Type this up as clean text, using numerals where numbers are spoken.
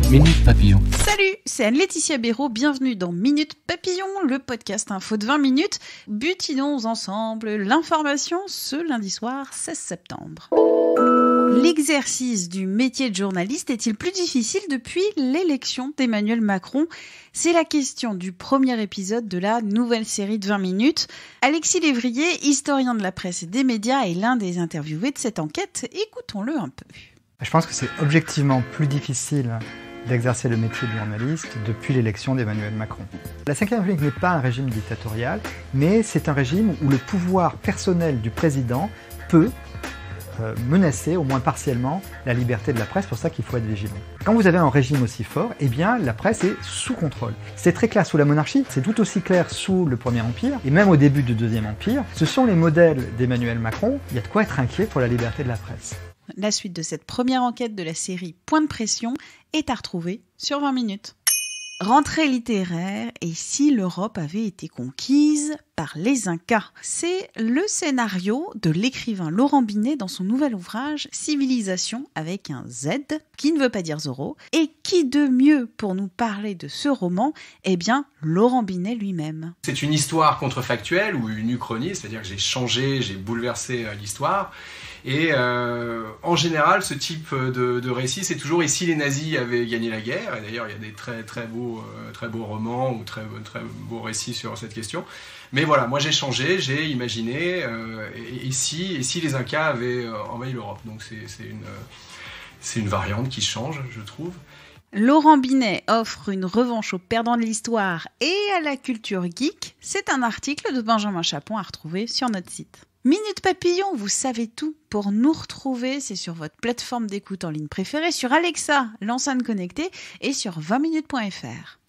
Minute Papillon. Salut, c'est Anne-Laetitia Béraud, bienvenue dans Minute Papillon, le podcast info de 20 minutes. Butinons ensemble l'information ce lundi soir 16 septembre. L'exercice du métier de journaliste est-il plus difficile depuis l'élection d'Emmanuel Macron ? C'est la question du premier épisode de la nouvelle série de 20 minutes. Alexis Lévrier, historien de la presse et des médias, est l'un des interviewés de cette enquête. Écoutons-le un peu. Je pense que c'est objectivement plus difficile d'exercer le métier de journaliste depuis l'élection d'Emmanuel Macron. La Ve République n'est pas un régime dictatorial, mais c'est un régime où le pouvoir personnel du président peut menacer, au moins partiellement, la liberté de la presse. C'est pour ça qu'il faut être vigilant. Quand vous avez un régime aussi fort, eh bien, la presse est sous contrôle. C'est très clair sous la monarchie, c'est tout aussi clair sous le Premier Empire, et même au début du Deuxième Empire. Ce sont les modèles d'Emmanuel Macron. Il y a de quoi être inquiet pour la liberté de la presse. La suite de cette première enquête de la série Point de pression est à retrouver sur 20 minutes. Rentrée littéraire et si l'Europe avait été conquise par les Incas. C'est le scénario de l'écrivain Laurent Binet dans son nouvel ouvrage Civilisation avec un Z, qui ne veut pas dire Zorro. Et qui de mieux pour nous parler de ce roman ? Eh bien, Laurent Binet lui-même. C'est une histoire contrefactuelle ou une uchronie, c'est-à-dire que j'ai bouleversé l'histoire. Et en général, ce type de récit, c'est toujours « et si les nazis avaient gagné la guerre ?» Et d'ailleurs, il y a des très beaux romans ou très beaux récits sur cette question. Mais voilà, moi j'ai changé, j'ai imaginé et si les Incas avaient envahi l'Europe. Donc c'est une variante qui change, je trouve. Laurent Binet offre une revanche aux perdants de l'histoire et à la culture geek. C'est un article de Benjamin Chapon à retrouver sur notre site. Minute Papillon, vous savez tout. Pour nous retrouver, c'est sur votre plateforme d'écoute en ligne préférée, sur Alexa, l'enceinte connectée, et sur 20minutes.fr.